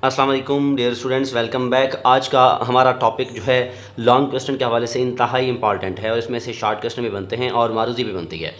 अस्सलाम वालेकुम dear students, welcome back. आज का हमारा टॉपिक जो है लॉन्ग क्वेश्चन के हवाले से इंतहाई इंपॉर्टेंट है और इसमें से शॉर्ट क्वेश्चन भी बनते हैं और मारूजी भी बनती है।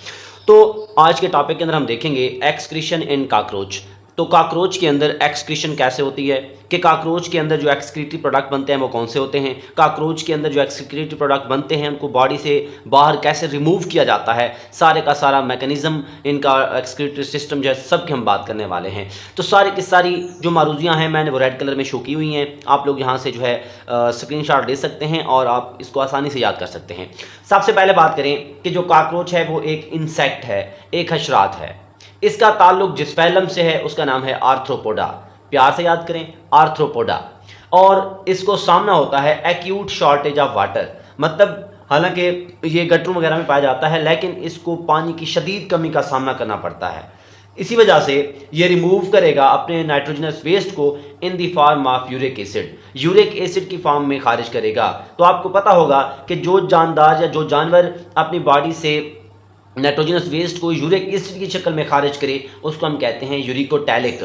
तो आज के टॉपिक के अंदर हम देखेंगे एक्सक्रीशन इन कॉकरोच। तो कॉकरोच के अंदर एक्सक्रीशन कैसे होती है, कि कॉकरोच के अंदर जो एक्सक्रीटरी प्रोडक्ट बनते हैं वो कौन से होते हैं, कॉकरोच के अंदर जो एक्सक्रीटरी प्रोडक्ट बनते हैं उनको बॉडी से बाहर कैसे रिमूव किया जाता है, सारे का सारा मैकेनिज़्म, इनका एक्सक्रीटरी सिस्टम जो है सब की हम बात करने वाले हैं। तो सारी की सारी जो मारूजियाँ हैं मैंने वो रेड कलर में शो की हुई हैं, आप लोग यहाँ से जो है स्क्रीनशॉट ले सकते हैं और आप इसको आसानी से याद कर सकते हैं। सबसे पहले बात करें कि जो कॉकरोच है वो एक इंसेक्ट है, एक हशरात है। इसका ताल्लुक जिस फैलम से है उसका नाम है आर्थ्रोपोडा। प्यार से याद करें, आर्थ्रोपोडा। और इसको सामना होता है एक्यूट शॉर्टेज ऑफ वाटर, मतलब हालांकि ये गटरों वगैरह में पाया जाता है लेकिन इसको पानी की शदीद कमी का सामना करना पड़ता है। इसी वजह से ये रिमूव करेगा अपने नाइट्रोजनस वेस्ट को in the form of uric acid, uric acid की फॉर्म में खारिज करेगा। तो आपको पता होगा कि जो जानदार या जो जानवर अपनी बॉडी से नाइट्रोजनस वेस्ट को यूरिक एसिड की शक्ल में खारिज करे उसको हम कहते हैं यूरिकोटैलिक,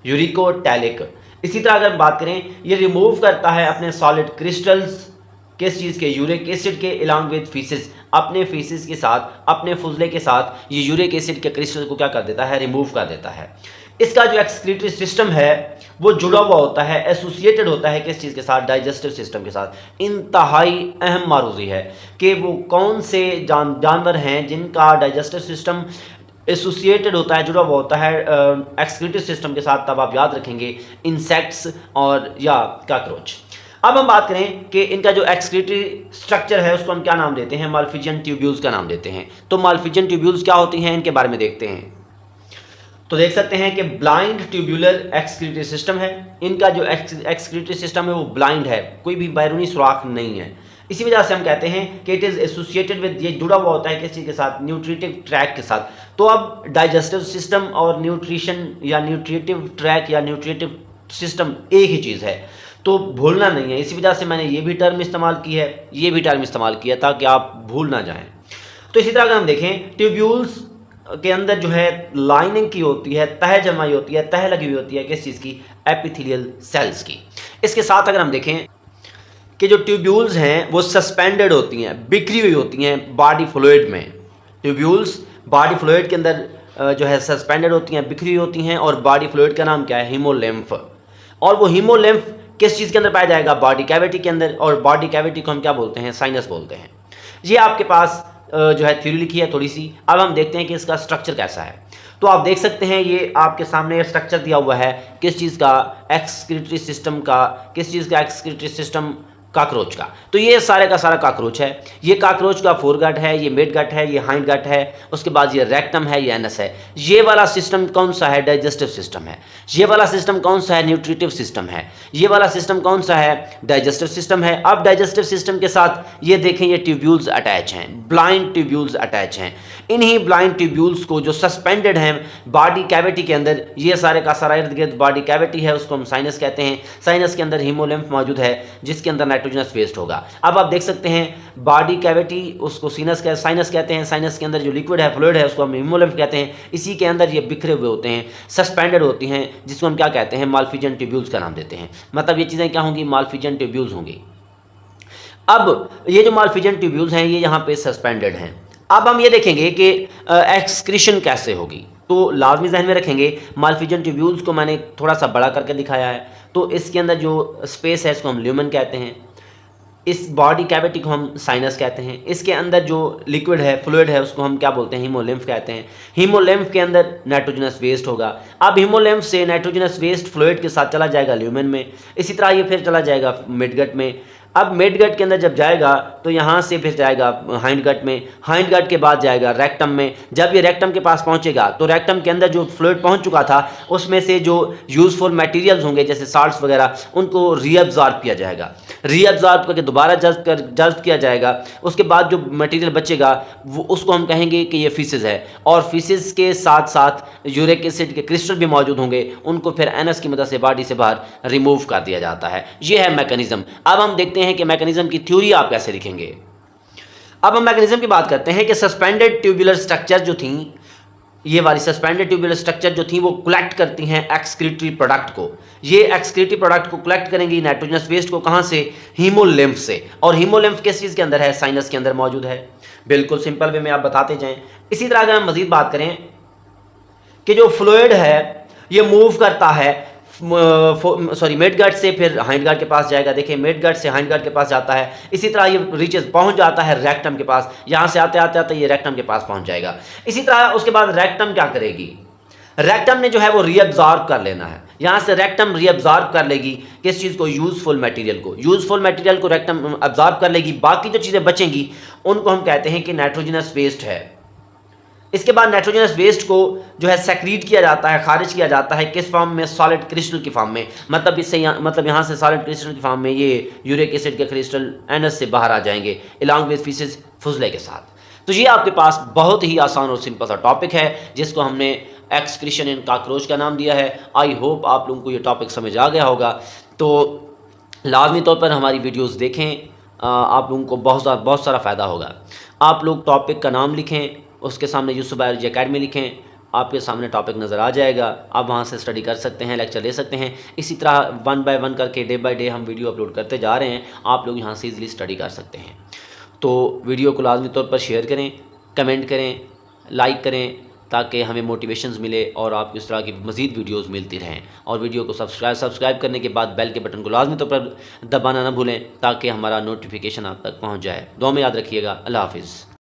यूरिकोटैलिक। इसी तरह अगर बात करें, ये रिमूव करता है अपने सॉलिड क्रिस्टल्स, किस चीज़ के, यूरिक एसिड के, अलॉन्ग विद फीसिस, अपने फीसिस के साथ, अपने फुजले के साथ ये यूरिक एसिड के क्रिस्टल को क्या कर देता है, रिमूव कर देता है। इसका जो एक्सक्रीटरी सिस्टम है वो जुड़ा हुआ होता है, एसोसिएटेड होता है किस चीज़ के साथ, डाइजेस्टिव सिस्टम के साथ। इंतहाई अहम मारूजी है कि वो कौन से जानवर हैं जिनका डाइजेस्टिव सिस्टम एसोसिएटेड होता है, जुड़ा हुआ होता है एक्सक्रीटरी सिस्टम के साथ। तब आप याद रखेंगे इंसेक्ट्स और या कॉकरोच। अब हम बात करें कि इनका जो एक्सक्रीटरी स्ट्रक्चर है उसको हम क्या नाम देते हैं, माल्फिजियन ट्यूब्यूल्स का नाम देते हैं। तो माल्फिजियन ट्यूब्यूल्स क्या होती हैं, इनके बारे में देखते हैं। तो देख सकते हैं कि ब्लाइंड ट्यूब्यूलर एक्सक्रीटरी सिस्टम है। इनका जो एक्सक्रीटरी सिस्टम है वो ब्लाइंड है, कोई भी बैरूनी सुराख नहीं है। इसी वजह से हम कहते हैं कि इट इज़ एसोसिएटेड विद, ये जुड़ा हुआ होता है किस चीज़ के साथ, न्यूट्रिटिव ट्रैक के साथ। तो अब डाइजेस्टिव सिस्टम और न्यूट्रिशन या न्यूट्रिटिव ट्रैक या न्यूट्रिटिव सिस्टम एक ही चीज़ है, तो भूलना नहीं है। इसी वजह से मैंने ये भी टर्म इस्तेमाल की है, ये भी टर्म इस्तेमाल किया ताकि आप भूल ना जाएं। तो इसी तरह अगर हम देखें, ट्यूब्यूल्स के अंदर जो है लाइनिंग की होती है, तह जमाई होती है, तह लगी हुई होती है किस चीज़ की, एपिथेलियल सेल्स की। इसके साथ अगर हम देखें कि जो ट्यूब्यूल्स हैं वो सस्पेंडेड होती हैं, बिखरी हुई होती हैं बॉडी फ्लूइड में। ट्यूब्यूल्स बॉडी फ्लूइड के अंदर जो है सस्पेंडेड होती हैं, बिखरी हुई होती हैं। और बॉडी फ्लूइड का नाम क्या है, हीमोलिम्फ। और वो हीमोलिम्फ किस चीज़ के अंदर पाया जाएगा, बॉडी कैविटी के अंदर। और बॉडी कैविटी को हम क्या बोलते हैं, साइनस बोलते हैं। ये आपके पास जो है थ्योरी लिखी है थोड़ी सी। अब हम देखते हैं कि इसका स्ट्रक्चर कैसा है। तो आप देख सकते हैं ये आपके सामने स्ट्रक्चर दिया हुआ है किस चीज़ का, एक्सक्रीटरी सिस्टम का। किस चीज़ का, एक्सक्रीटरी सिस्टम, कॉकरोच का। तो ये सारे का सारा कॉकरोच है। ये कॉकरोच का फोर गट है, ये मिड गट है, ये हाइंड गट है, उसके बाद ये रेक्टम है, ये एनस है। ये वाला सिस्टम कौन सा है, डाइजेस्टिव सिस्टम है। ये वाला सिस्टम कौन सा है, न्यूट्रिटिव सिस्टम है। ये वाला सिस्टम कौन सा है, डाइजेस्टिव सिस्टम है। अब डाइजेस्टिव सिस्टम के साथ ये देखें, ये ट्यूब्यूल्स अटैच हैं, ब्लाइंड ट्यूब्यूल्स अटैच हैं। इन्हीं ब्लाइंड ट्यूब्यूल्स को जो सस्पेंडेड हैं बॉडी कैविटी के अंदर, ये सारे का सारा इर्द गिर्द बॉडी कैविटी है, उसको हम साइनस कहते हैं। साइनस के अंदर हीमोलिम्फ मौजूद है जिसके अंदर नाइट्रोजनस वेस्ट होगा। अब आप देख सकते हैं बॉडी कैविटी, उसको साइनस कहते हैं। साइनस के अंदर जो लिक्विड है, फ्लूइड है, उसको हम हीमोलिम्फ कहते हैं। इसी के अंदर ये बिखरे हुए होते हैं, सस्पेंडेड होती हैं, जिसको हम क्या कहते हैं, माल्फिजियन ट्यूब्यूल्स का नाम देते हैं। मतलब ये चीज़ें क्या होंगी, माल्फिजियन ट्यूब्यूल्स होंगी। अब ये जो माल्फिजियन ट्यूब्यूल्स हैं ये यहाँ पे सस्पेंडेड हैं। अब हम ये देखेंगे कि एक्सक्रीशन कैसे होगी। तो लाजमी ज़हन में रखेंगे, माल्फिजियन ट्यूब्यूल्स को मैंने थोड़ा सा बड़ा करके दिखाया है। तो इसके अंदर जो स्पेस है इसको हम ल्यूमेन कहते हैं। इस बॉडी कैविटी को हम साइनस कहते हैं। इसके अंदर जो लिक्विड है, फ्लूइड है, उसको हम क्या बोलते हैं, हीमोलिम्फ कहते हैं। हीमोलिम्फ के अंदर नाइट्रोजनस वेस्ट होगा। अब हीमोलिम्फ से नाइट्रोजनस वेस्ट फ्लूइड के साथ चला जाएगा ल्यूमेन में। इसी तरह ये फिर चला जाएगा मिडगट में। अब मिडगट के अंदर जब जाएगा तो यहाँ से फिर जाएगा हाइंड गट में। हाइंड गट के बाद जाएगा रेक्टम में। जब ये रेक्टम के पास पहुँचेगा तो रेक्टम के अंदर जो फ्लूइड पहुँच चुका था उसमें से जो यूजफुल मटेरियल्स होंगे जैसे साल्ट्स वगैरह, उनको रीअब्जॉर्ब किया जाएगा। रीअब्जॉर्ब करके दोबारा जज्ब किया जाएगा। उसके बाद जो मटेरियल बचेगा वो उसको हम कहेंगे कि ये फीसिस है। और फीसिस के साथ साथ यूरिक एसिड के क्रिस्टल भी मौजूद होंगे, उनको फिर एनस की मदद से बॉडी से बाहर रिमूव कर दिया जाता है। ये है मैकेनिज्म। अब हम देखते हैं कि मैकेनिज्म की थ्योरी आप कैसे लिखेंगे। अब हम मैकेनिज्म की बात करते हैं कि सस्पेंडेड ट्यूबुलर स्ट्रक्चर जो थी ये वाली सस्पेंडेड ट्यूबुलर स्ट्रक्चर जो थी वो कलेक्ट करती हैं एक्सक्रीटरी प्रोडक्ट को। ये एक्सक्रीटरी प्रोडक्ट को कलेक्ट करेंगी नाइट्रोजनस वेस्ट को, कहाँ से? हीमोलिम्फ से। और हीमोलिम्फ किस चीज़ के अंदर है? साइनस के अंदर मौजूद है। बिल्कुल सिंपल वे में आप बताते जाएं। इसी तरह अगर हम मजीद बात करें कि जो फ्लूइड है ये मूव करता है मिड गट से फिर हाइंड गट के पास जाएगा। देखिए मिड गट से हाइंड गट के पास जाता है, इसी तरह ये रीचेस पहुंच जाता है रेक्टम के पास, यहाँ से आते आते आते ये रेक्टम के पास पहुंच जाएगा। इसी तरह उसके बाद रेक्टम क्या करेगी? रेक्टम ने जो है वो रीअब्जॉर्ब कर लेना है, यहाँ से रेक्टम रीअब्जॉर्ब कर लेगी किस चीज़ को? यूजफुल मटेरियल को। यूजफुल मटेरियल को रेक्टम अब्जॉर्ब कर लेगी, बाकी जो चीज़ें बचेंगी उनको हम कहते हैं कि नाइट्रोजनस वेस्ट है। इसके बाद नाइट्रोजनस वेस्ट को जो है सेक्रीट किया जाता है, खारिज किया जाता है किस फॉर्म में? सॉलिड क्रिस्टल की फॉर्म में। मतलब इससे यहाँ से सॉलिड क्रिस्टल की फॉर्म में ये यूरिक एसिड के क्रिस्टल एनस से बाहर आ जाएंगे अलॉन्ग विद फीसेस फुजले के साथ। तो ये आपके पास बहुत ही आसान और सिंपल सा टॉपिक है जिसको हमने एक्सक्रीशन इन कॉकरोच का नाम दिया है। आई होप आप लोगों को ये टॉपिक समझ आ गया होगा। तो लाजमी तौर पर हमारी वीडियोज़ देखें, आप लोगों को बहुत सारा फ़ायदा होगा। आप लोग टॉपिक का नाम लिखें, उसके सामने यूसुफ बायोलॉजी अकेडमी लिखें, आपके सामने टॉपिक नज़र आ जाएगा। आप वहाँ से स्टडी कर सकते हैं, लेक्चर ले सकते हैं। इसी तरह 1 बाय 1 करके डे बाय डे हम वीडियो अपलोड करते जा रहे हैं, आप लोग यहाँ से ईज़िली स्टडी कर सकते हैं। तो वीडियो को लाजमी तौर पर शेयर करें, कमेंट करें, लाइक करें, ताकि हमें मोटिवेशंस मिले और आपको इस तरह की मज़ीद वीडियोस मिलती रहें। और वीडियो को सब्सक्राइब करने के बाद बेल के बटन को लाजमी तौर पर दबाना ना भूलें ताकि हमारा नोटिफिकेशन आप तक पहुँच जाए। दुआ में याद रखिएगा। अल्लाह हाफिज़।